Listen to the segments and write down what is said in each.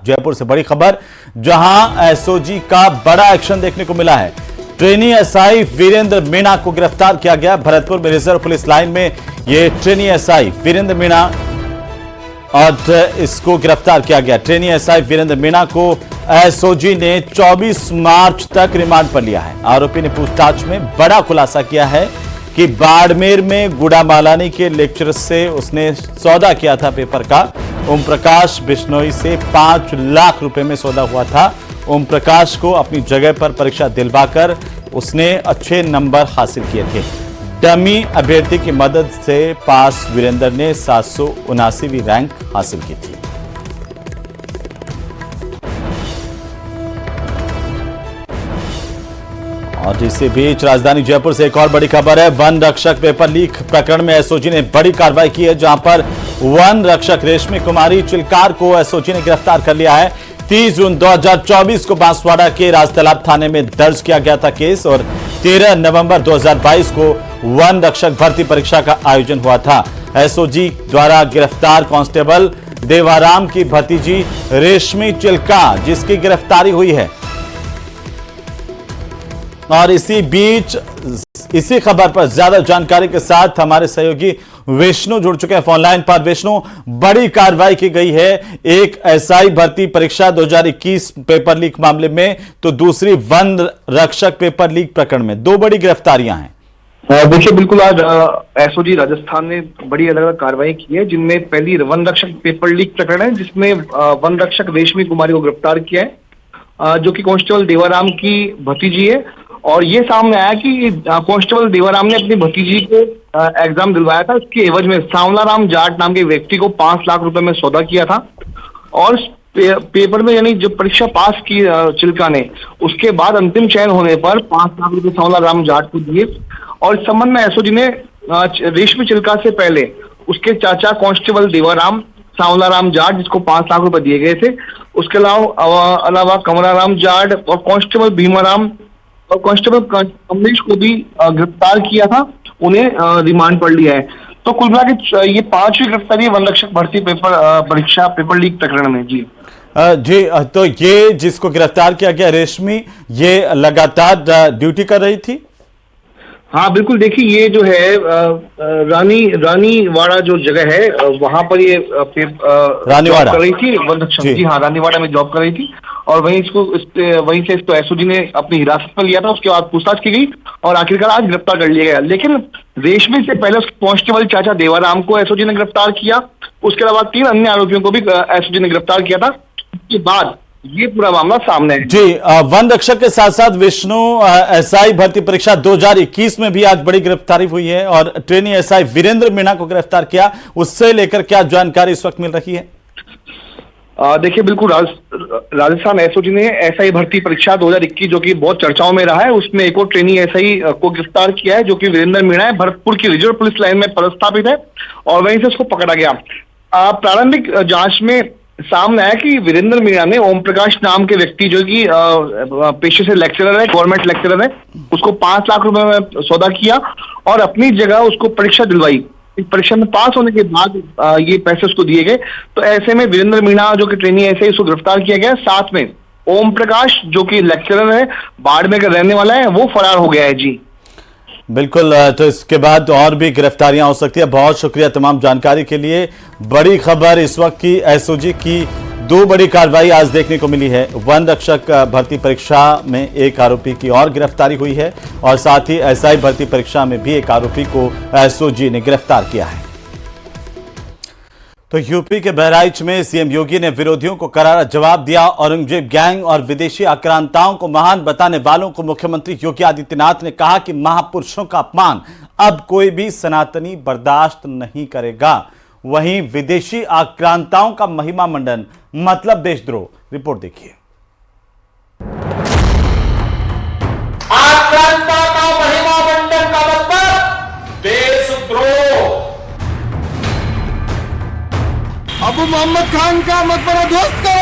जयपुर से बड़ी खबर, जहां एसओजी का बड़ा एक्शन देखने को मिला है। ट्रेनी एसआई वीरेंद्र मीणा को गिरफ्तार किया गया। भरतपुर में रिजर्व पुलिस लाइन में ये ट्रेनी एसआई वीरेंद्र मीणा और इसको गिरफ्तार किया गया। ट्रेनी एसआई वीरेंद्र मीणा को एसओजी ने 24 मार्च तक रिमांड पर लिया है। आरोपी ने पूछताछ में बड़ा खुलासा किया है कि बाड़मेर में गुड़ा मालानी के लेक्चर से उसने सौदा किया था पेपर का। ओम प्रकाश बिश्नोई से 5 लाख रुपए में सौदा हुआ था। ओम प्रकाश को अपनी जगह पर परीक्षा दिलवाकर उसने अच्छे नंबर हासिल किए थे। डमी अभ्यर्थी की मदद से पास वीरेंद्र ने 779वीं रैंक हासिल की थी। और इसी बीच राजधानी जयपुर से एक और बड़ी खबर है। वन रक्षक पेपर लीक प्रकरण में एसओजी ने बड़ी कार्रवाई की है, जहां पर वन रक्षक रेशमी कुमारी चिलकार को एसओजी ने गिरफ्तार कर लिया है। 30 जून 2024 को बांसवाड़ा के राजतालाब थाने में दर्ज किया गया था केस और 13 नवंबर 2022 को वन रक्षक भर्ती परीक्षा का आयोजन हुआ था। एसओजी द्वारा गिरफ्तार कांस्टेबल देवाराम की भतीजी रेशमी चिलकार, जिसकी गिरफ्तारी हुई है। और इसी बीच इसी खबर पर ज्यादा जानकारी के साथ हमारे सहयोगी विष्णु जुड़ चुके हैं फोन लाइन पर। विष्णु, बड़ी कार्रवाई की गई है, एक एसआई भर्ती परीक्षा 2021 पेपर लीक मामले में, तो दूसरी वन रक्षक पेपर लीक प्रकरण में, दो बड़ी गिरफ्तारियां हैं। देखिए, बिल्कुल आज एसओजी राजस्थान ने बड़ी अलग अलग कार्रवाई की है, जिनमें पहली वन रक्षक पेपर लीक प्रकरण है, जिसमें वन रक्षक रेशमी कुमारी को गिरफ्तार किया है, जो कि कांस्टेबल देवाराम की भतीजी है। और ये सामने आया कि कांस्टेबल देवाराम ने अपनी भतीजी को एग्जाम दिलवाया था। उसके एवज में सांवलाराम जाट नाम के व्यक्ति को 5 लाख रुपए में सौदा किया था। और पेपर में यानी जो परीक्षा पास की चिल्का ने, उसके बाद अंतिम चयन होने पर 5 लाख रुपए सांवलाराम जाट को दिए। और इस संबंध में एसओजी ने रेशमी चिल्का से पहले उसके चाचा कांस्टेबल देवाराम सांवलाराम जाट, जिसको 5 लाख रुपए दिए गए थे, उसके अलावा कमराराम जाट और कांस्टेबल भीमाराम और कांस्टेबल कमलेश को भी गिरफ्तार किया था। उन्हें रिमांड पर लिया है। तो कुल मिला के ये 5वीं गिरफ्तारी है वन रक्षक भर्ती परीक्षा पेपर लीक प्रकरण में। जी जी, तो ये जिसको गिरफ्तार किया गया रेशमी, ये लगातार ड्यूटी कर रही थी। हाँ बिल्कुल, देखिए ये जो है रानीवाड़ा जो जगह है, वहां पर ये रानीवाड़ा कर रही थी वन रक्षक। जी हाँ, रानीवाड़ा में जॉब कर रही थी। और वहीं से इसको एसओजी ने अपनी हिरासत में लिया था। उसके बाद पूछताछ की गई और आखिरकार आज गिरफ्तार कर लिया गया। लेकिन रेशमी से पहले उसके कांस्टेबल चाचा देवाराम को एसओजी ने गिरफ्तार किया। उसके अलावा 3 अन्य आरोपियों को भी एसओजी ने गिरफ्तार किया था। उसके बाद ये पूरा मामला सामने है। जी, वन रक्षक के साथ साथ विष्णु, एसआई भर्ती परीक्षा 2021 में भी आज बड़ी गिरफ्तारी हुई है और ट्रेनी एसआई वीरेंद्र मीणा को गिरफ्तार किया। उससे लेकर क्या जानकारी इस वक्त मिल रही है? देखिए, बिल्कुल राजस्थान एसओजी ने एसआई भर्ती परीक्षा 2021, जो कि बहुत चर्चाओं में रहा है, उसमें एक और ट्रेनी एसआई को गिरफ्तार किया है, जो कि वीरेंद्र मीणा है। भरतपुर की रिजर्व पुलिस लाइन में पदस्थापित है और वहीं से उसको पकड़ा गया। प्रारंभिक जांच में सामने आया कि वीरेंद्र मीणा ने ओम प्रकाश नाम के व्यक्ति, जो कि पेशे से लेक्चरर है, गवर्नमेंट लेक्चरर है, उसको 5 लाख रुपए में सौदा किया और अपनी जगह उसको परीक्षा दिलवाई। इस परीक्षा में पास होने के बाद ये पैसे उसको दिए गए। तो ऐसे में वीरेंद्र मीणा, जो कि ट्रेनी एसआई, उसको गिरफ्तार किया गया। साथ में ओम प्रकाश, जो कि लेक्चरर है, बाड़मेर का रहने वाला है, वो फरार हो गया है। जी बिल्कुल, तो इसके बाद और भी गिरफ्तारियां हो सकती है। बहुत शुक्रिया तमाम जानकारी के लिए। बड़ी खबर इस वक्त की, एसओजी की 2 बड़ी कार्रवाई आज देखने को मिली है। वन रक्षक भर्ती परीक्षा में एक आरोपी की और गिरफ्तारी हुई है और साथ ही एसआई भर्ती परीक्षा में भी एक आरोपी को एसओजी ने गिरफ्तार किया है। तो यूपी के बहराइच में सीएम योगी ने विरोधियों को करारा जवाब दिया। औरंगजेब गैंग और विदेशी आक्रांताओं को महान बताने वालों को मुख्यमंत्री योगी आदित्यनाथ ने कहा कि महापुरुषों का अपमान अब कोई भी सनातनी बर्दाश्त नहीं करेगा। वहीं विदेशी आक्रांताओं का महिमा मंडन मतलब देशद्रोह। रिपोर्ट देखिए। आक्रांता का महिमा मंडन का मतलब देशद्रोह। अबू मोहम्मद खान का मकबरा ध्वस्त करो।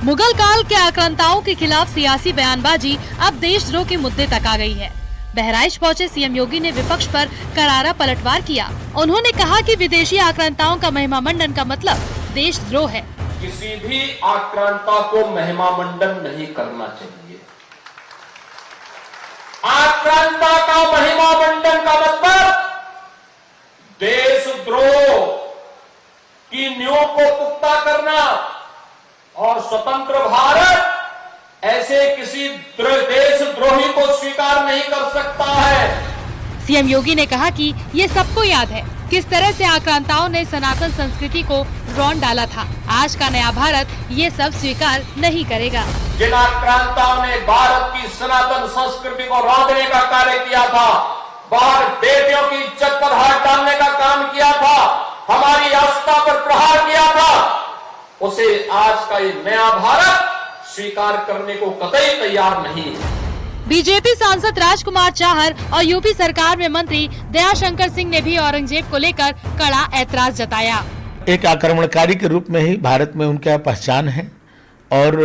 मुगल काल के आक्रांताओं के खिलाफ सियासी बयानबाजी अब देशद्रोह के मुद्दे तक आ गई है। बहराइच पहुंचे सीएम योगी ने विपक्ष पर करारा पलटवार किया। उन्होंने कहा कि विदेशी आक्रांताओं का महिमा मंडन का मतलब देशद्रोह है। किसी भी आक्रांता को महिमा मंडन नहीं करना चाहिए। आक्रांता का महिमा मंडन का मतलब देशद्रोह की नींव को पुख्ता करना और स्वतंत्र भारत ऐसे किसी देशद्रोही को स्वीकार नहीं कर सकता है। सीएम योगी ने कहा कि ये सबको याद है किस तरह से आक्रांताओं ने सनातन संस्कृति को रौंद डाला था। आज का नया भारत ये सब स्वीकार नहीं करेगा। जिन आक्रांताओं ने भारत की सनातन संस्कृति को रौंदने का कार्य किया था, बाहर बेटियों की इज्जत पर हाथ डालने का काम किया था, हमारी आस्था पर प्रहार किया था, उसे आज का ये नया भारत स्वीकार करने को कतई तैयार नहीं है। बीजेपी सांसद राजकुमार चाहर और यूपी सरकार में मंत्री दयाशंकर सिंह ने भी औरंगजेब को लेकर कड़ा ऐतराज जताया। एक आक्रमणकारी के रूप में ही भारत में उनका पहचान है और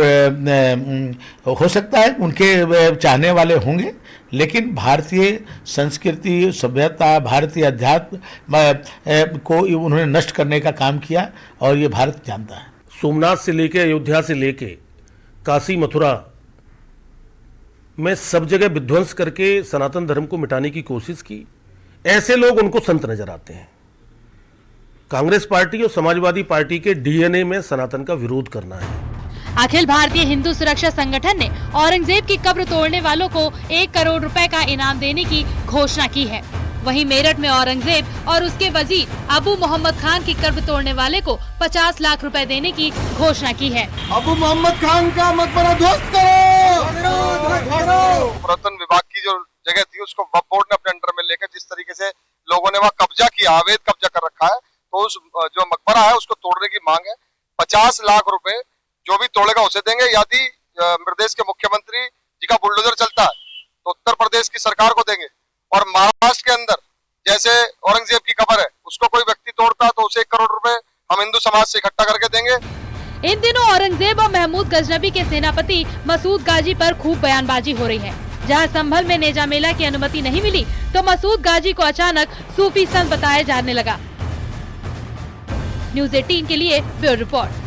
हो सकता है उनके चाहने वाले होंगे, लेकिन भारतीय संस्कृति, सभ्यता, भारतीय अध्यात्म को उन्होंने नष्ट करने का काम किया और ये भारत जानता है। सोमनाथ से लेके अयोध्या से लेके काशी मथुरा में सब जगह विध्वंस करके सनातन धर्म को मिटाने की कोशिश की। ऐसे लोग उनको संत नजर आते हैं। कांग्रेस पार्टी और समाजवादी पार्टी के डीएनए में सनातन का विरोध करना है। अखिल भारतीय हिंदू सुरक्षा संगठन ने औरंगजेब की कब्र तोड़ने वालों को 1 करोड़ रुपए का इनाम देने की घोषणा की है। वहीं मेरठ में औरंगजेब और उसके वजीर अबू मोहम्मद खान की कब्र तोड़ने वाले को 50 लाख रुपए देने की घोषणा की है। अबू मोहम्मद खान का मकबरा ध्वस्त करो। पुरातन विभाग की जो जगह थी उसको वक्फ बोर्ड ने अपने अंडर में लेकर जिस तरीके से लोगों ने वहाँ कब्जा किया, अवैध कब्जा कर रखा है, तो उस जो मकबरा है उसको तोड़ने की मांग है। 50 लाख रुपए जो भी तोड़ेगा उसे देंगे। यदि प्रदेश के मुख्यमंत्री जी का बुलडोजर चलता है तो उत्तर प्रदेश की सरकार को देंगे। और महाराष्ट्र के अंदर जैसे औरंगजेब की कब्र है उसको कोई व्यक्ति तोड़ता तो उसे 1 करोड़ रुपए हम हिंदू समाज से इकट्ठा करके देंगे। इन दिनों औरंगजेब और महमूद गजनबी के सेनापति मसूद गाजी पर खूब बयानबाजी हो रही है। जहां संभल में नेजा मेला की अनुमति नहीं मिली तो मसूद गाजी को अचानक सूफी संत बताया जाने लगा। न्यूज़ 18 के लिए ब्यूरो रिपोर्ट।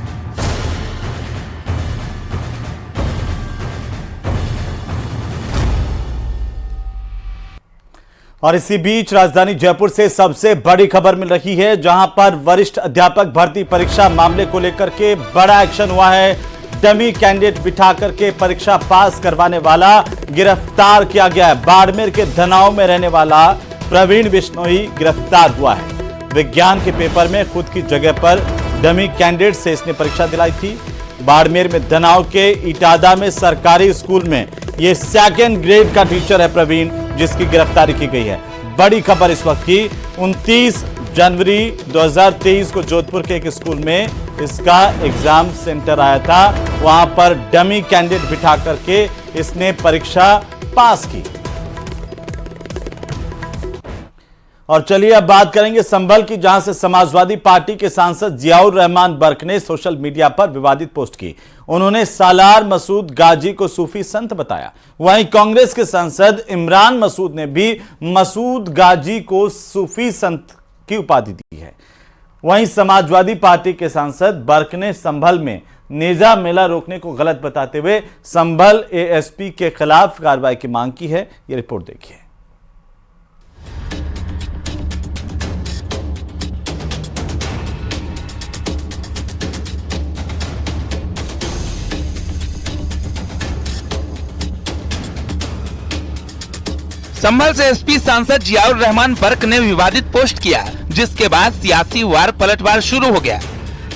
और इसी बीच राजधानी जयपुर से सबसे बड़ी खबर मिल रही है, जहां पर वरिष्ठ अध्यापक भर्ती परीक्षा मामले को लेकर के बड़ा एक्शन हुआ है। डमी कैंडिडेट बिठा करके परीक्षा पास करवाने वाला गिरफ्तार किया गया है। बाड़मेर के धनाव में रहने वाला प्रवीण बिश्नोई गिरफ्तार हुआ है। विज्ञान के पेपर में खुद की जगह पर डमी कैंडिडेट से इसने परीक्षा दिलाई थी। बाड़मेर में धनाव के इटादा में सरकारी स्कूल में ये 2nd ग्रेड का टीचर है प्रवीण, जिसकी गिरफ्तारी की गई है। बड़ी खबर इस वक्त की, 29 जनवरी 2023 को जोधपुर के एक स्कूल में इसका एग्जाम सेंटर आया था। वहां पर डमी कैंडिडेट बिठा करके इसने परीक्षा पास की। और चलिए अब बात करेंगे संभल की, जहां से समाजवादी पार्टी के सांसद जियाउर रहमान बर्क ने सोशल मीडिया पर विवादित पोस्ट की। उन्होंने सालार मसूद गाजी को सूफी संत बताया। वहीं कांग्रेस के सांसद इमरान मसूद ने भी मसूद गाजी को सूफी संत की उपाधि दी है। वहीं समाजवादी पार्टी के सांसद बर्क ने संभल में नेजा मेला रोकने को गलत बताते हुए संभल एएसपी के खिलाफ कार्रवाई की मांग की है। ये रिपोर्ट देखिए। संभल से एसपी सांसद जियाउर रहमान बर्क ने विवादित पोस्ट किया, जिसके बाद सियासी वार पलटवार शुरू हो गया।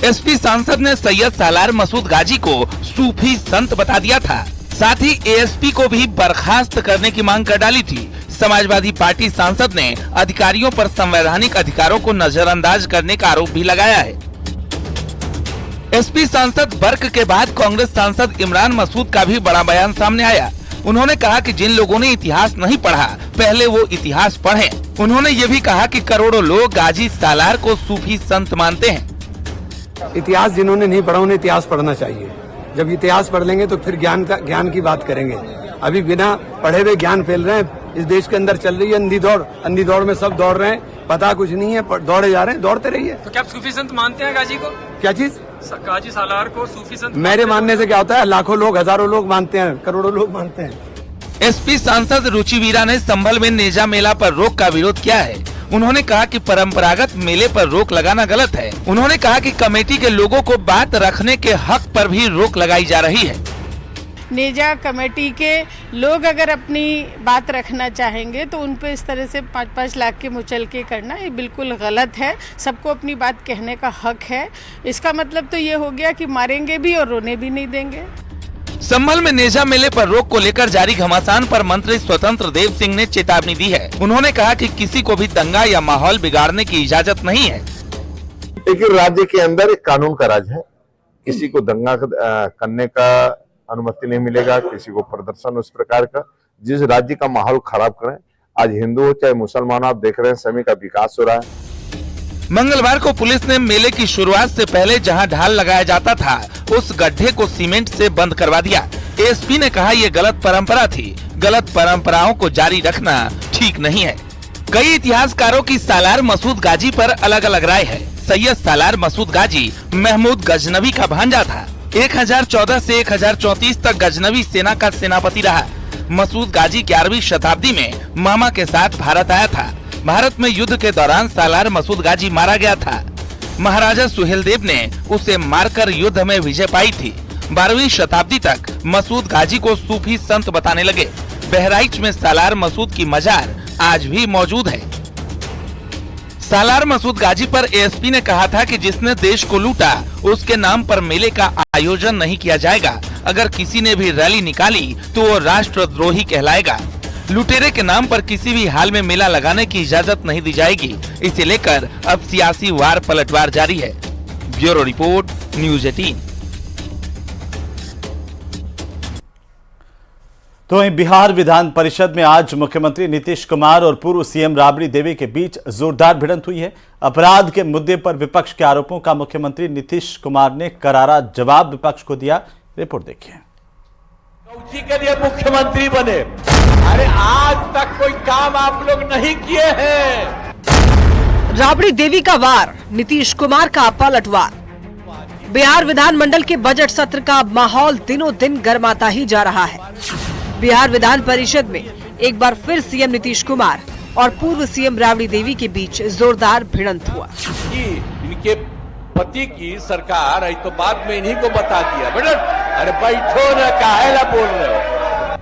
एसपी सांसद ने सैयद सालार मसूद गाजी को सूफी संत बता दिया था। साथ ही एएसपी को भी बर्खास्त करने की मांग कर डाली थी। समाजवादी पार्टी सांसद ने अधिकारियों पर संवैधानिक अधिकारों को नजरअंदाज करने का आरोप भी लगाया है। एसपी सांसद बर्क के बाद कांग्रेस सांसद इमरान मसूद का भी बड़ा बयान सामने आया। उन्होंने कहा कि जिन लोगों ने इतिहास नहीं पढ़ा, पहले वो इतिहास पढ़ें। उन्होंने ये भी कहा कि करोड़ों लोग गाजी सालार को सूफी संत मानते हैं। इतिहास जिन्होंने नहीं पढ़ा उन्हें इतिहास पढ़ना चाहिए। जब इतिहास पढ़ लेंगे तो फिर ज्ञान की बात करेंगे। अभी बिना पढ़े हुए ज्ञान फैल रहे हैं। इस देश के अंदर चल रही है अंधी दौड़ में सब दौड़ रहे हैं, पता कुछ नहीं है, दौड़े जा रहे हैं, दौड़ते रहिए। तो क्या आप सूफी संत मानते हैं गाजी को? क्या चीज? गाजी सालार को सूफी संत? मेरे मानने से क्या होता है, लाखों लोग, हजारों लोग मानते हैं, करोड़ों लोग मानते हैं। एसपी सांसद रुचि वीरा ने संभल में नेजा मेला पर रोक का विरोध किया है। उन्होंने कहा कि परंपरागत मेले पर रोक लगाना गलत है। उन्होंने कहा कि कमेटी के लोगों को बात रखने के हक पर भी रोक लगाई जा रही है। नेजा कमेटी के लोग अगर अपनी बात रखना चाहेंगे तो उन पे इस तरह से 5-5 लाख के मुचलके करना ये बिल्कुल गलत है। सबको अपनी बात कहने का हक है। इसका मतलब तो ये हो गया कि मारेंगे भी और रोने भी नहीं देंगे। संभल में नेजा मेले पर रोक को लेकर जारी घमासान पर मंत्री स्वतंत्र देव सिंह ने चेतावनी दी है। उन्होंने कहा कि किसी को भी दंगा या माहौल बिगाड़ने की इजाजत नहीं है। लेकिन राज्य के अंदर एक कानून का राज है, किसी को दंगा करने का अनुमति नहीं मिलेगा, किसी को प्रदर्शन उस प्रकार का जिस राज्य का माहौल खराब करें। आज हिंदू हो चाहे मुसलमान, आप देख रहे हैं समय का विकास हो रहा है। मंगलवार को पुलिस ने मेले की शुरुआत से पहले जहां ढाल लगाया जाता था उस गड्ढे को सीमेंट से बंद करवा दिया। एसपी ने कहा ये गलत परंपरा थी, गलत परंपराओं को जारी रखना ठीक नहीं है। कई इतिहासकारों की सालार मसूद गाजी पर अलग अलग राय है। सैयद सालार मसूद गाजी महमूद गजनवी का भांजा था। 1014 से 1034 तक गजनवी सेना का सेनापति रहा। मसूद गाजी 11वीं शताब्दी में मामा के साथ भारत आया था। भारत में युद्ध के दौरान सालार मसूद गाजी मारा गया था। महाराजा सुहेलदेव ने उसे मारकर युद्ध में विजय पाई थी। 12वीं शताब्दी तक मसूद गाजी को सूफी संत बताने लगे। बहराइच में सालार मसूद की मजार आज भी मौजूद है। सालार मसूद गाजी पर एएसपी ने कहा था कि जिसने देश को लूटा उसके नाम पर मेले का आयोजन नहीं किया जाएगा। अगर किसी ने भी रैली निकाली तो वो राष्ट्रद्रोही कहलाएगा। लुटेरे के नाम पर किसी भी हाल में मेला लगाने की इजाजत नहीं दी जाएगी। इसे लेकर अब सियासी वार पलटवार जारी है। Bureau report, news 18। तो वहीं बिहार विधान परिषद में आज मुख्यमंत्री नीतीश कुमार और पूर्व सीएम राबड़ी देवी के बीच जोरदार भिड़ंत हुई है। अपराध के मुद्दे पर विपक्ष के आरोपों का मुख्यमंत्री नीतीश कुमार ने करारा जवाब विपक्ष को दिया। रिपोर्ट देखिए। कौची के लिए मुख्यमंत्री बने? अरे आज तक कोई काम आप लोग नहीं किए हैं। राबड़ी देवी का वार, नीतीश कुमार का पलटवार। बिहार विधानमंडल के बजट सत्र का माहौल दिनों दिन गर्माता ही जा रहा है। बिहार विधान परिषद में एक बार फिर सीएम नीतीश कुमार और पूर्व सीएम राबड़ी देवी के बीच जोरदार भिड़ंत हुआ। इनके पति की सरकार आई तो बाद में इन्हीं को बता दिया। अरे बैठो न, काहेला बोल रहे हो?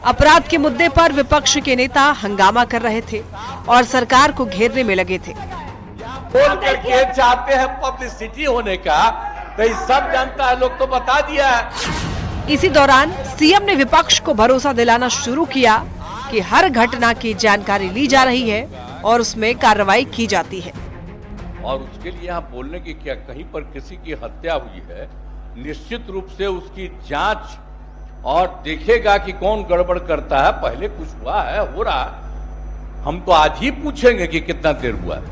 अपराध के मुद्दे पर विपक्ष के नेता हंगामा कर रहे थे और सरकार को घेरने में लगे थे। बोल करके चाहते हैं पब्लिसिटी होने का, तो सब जनता है, लोग तो बता दिया है। इसी दौरान सीएम ने विपक्ष को भरोसा दिलाना शुरू किया कि हर घटना की जानकारी ली जा रही है और उसमें कार्रवाई की जाती है। और उसके लिए यहाँ बोलने की क्या, कहीं पर किसी की हत्या हुई है, निश्चित रूप से उसकी जांच और देखेगा कि कौन गड़बड़ करता है। पहले कुछ हुआ है, हो रहा है, हम तो आज ही पूछेंगे कि कितना देर हुआ है।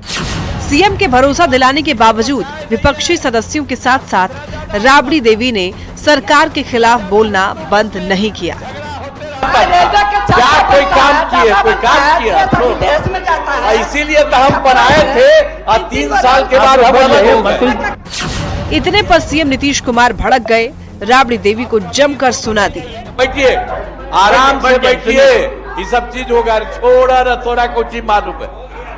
सीएम के भरोसा दिलाने के बावजूद विपक्षी सदस्यों के साथ साथ राबड़ी देवी ने सरकार के खिलाफ बोलना बंद नहीं किया। क्या कोई काम किया तो इसीलिए तो हम बनाए थे और 3 साल के बाद हम इतने पर सीएम नीतीश कुमार भड़क गए, राबड़ी देवी को जमकर सुना दी। बैठिए, आराम से बैठिए, ये सब चीज होगा। छोड़ा न थोड़ा कुछ मालूम है।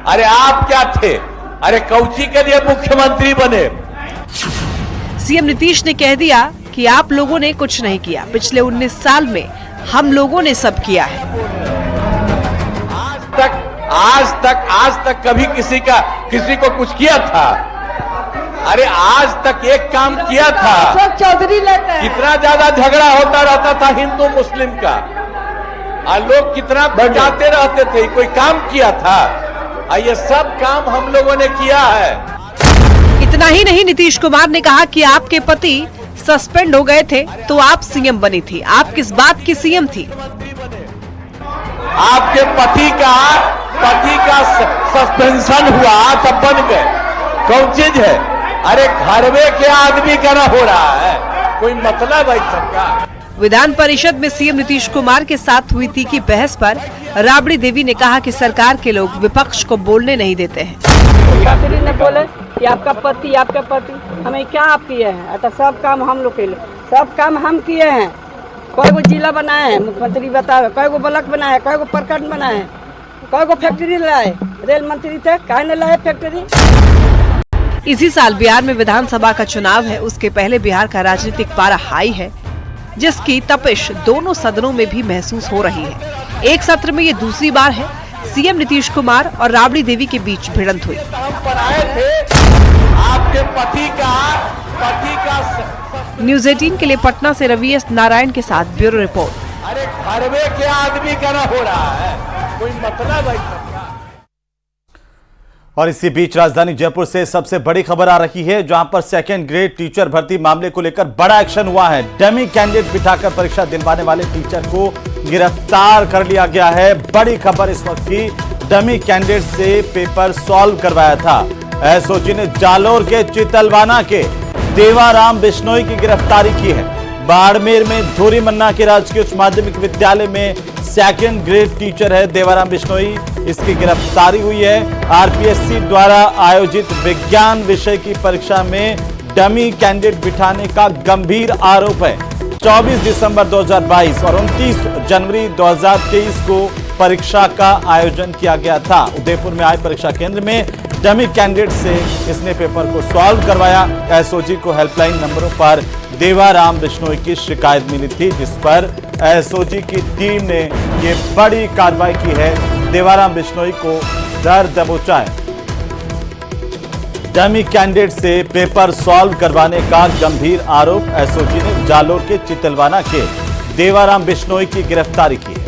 अरे आप क्या थे? अरे कौची के लिए मुख्यमंत्री बने? सीएम नीतीश ने कह दिया कि आप लोगों ने कुछ नहीं किया, पिछले 19 साल में हम लोगों ने सब किया है। आज तक कभी किसी को कुछ किया था? अरे आज तक एक काम किया था? चौधरी लेते हैं। कितना ज्यादा झगड़ा होता रहता था हिंदू मुस्लिम का, और लोग कितना बचाते रहते थे, कोई काम किया था? ये सब काम हम लोगों ने किया है। इतना ही नहीं, नीतीश कुमार ने कहा कि आपके पति सस्पेंड हो गए थे तो आप सीएम बनी थी। आप किस बात की सीएम थी? आपके पति का सस्पेंशन हुआ तब बन गए, कौन चीज है? अरे घरवे के आदमी का ना हो रहा है, कोई मतलब है सबका? विधान परिषद में सीएम नीतीश कुमार के साथ हुई तीखी बहस पर राबड़ी देवी ने कहा कि सरकार के लोग विपक्ष को बोलने नहीं देते हैं। मुख्यमंत्री ने बोले कि आपका पति हमें क्या आप किए हैं, तो सब काम हम लोग के लिए, सब काम हम किए हैं। कोई को जिला बनाए हैं, मुख्यमंत्री बताए, कोई को ब्लॉक बनाए, कोई को प्रखंड बनाए, कोई को फैक्ट्री लाए, रेल मंत्री थे, काहे न लाए फैक्ट्री। इसी साल बिहार में विधानसभा का चुनाव है। उसके पहले बिहार का राजनीतिक पारा हाई है, जिसकी तपिश दोनों सदनों में भी महसूस हो रही है। एक सत्र में ये दूसरी बार है सीएम नीतीश कुमार और राबड़ी देवी के बीच भिड़ंत हुई। आपके पति का न्यूज 18 के लिए पटना से रवि एस नारायण के साथ ब्यूरो रिपोर्ट। अरे घर में क्या आदमी का ना हो रहा है, कोई मतलब है। और इसी बीच राजधानी जयपुर से सबसे बड़ी खबर आ रही है, जहां पर सेकंड ग्रेड टीचर भर्ती मामले को लेकर बड़ा एक्शन हुआ है। डमी कैंडिडेट बिठाकर परीक्षा दिलवाने वाले टीचर को गिरफ्तार कर लिया गया है। बड़ी खबर इस वक्त की, डमी कैंडिडेट से पेपर सॉल्व करवाया था। एसओजी ने जालोर के चितलवाना के देवाराम बिश्नोई की गिरफ्तारी की है। बाड़मेर में धोरी मन्ना के राजकीय उच्च माध्यमिक विद्यालय में सेकंड ग्रेड टीचर है देवाराम बिश्नोई, इसकी गिरफ्तारी हुई है। आरपीएससी द्वारा आयोजित विज्ञान विषय की परीक्षा में डमी कैंडिडेट बिठाने का गंभीर आरोप है। 24 दिसंबर 2022 और 29 जनवरी 2023 को परीक्षा का आयोजन किया गया था। उदयपुर में आए परीक्षा केंद्र में डमी कैंडिडेट से इसने पेपर को सॉल्व करवाया। एसओजी को हेल्पलाइन नंबरों पर देवाराम बिश्नोई की शिकायत मिली थी, जिस पर एसओजी की टीम ने ये बड़ी कार्रवाई की है। देवाराम बिश्नोई को दर दबोचा है। डमी कैंडिडेट से पेपर सॉल्व करवाने का गंभीर आरोप। एसओजी ने जालोर के चितलवाना के देवाराम बिश्नोई की गिरफ्तारी की।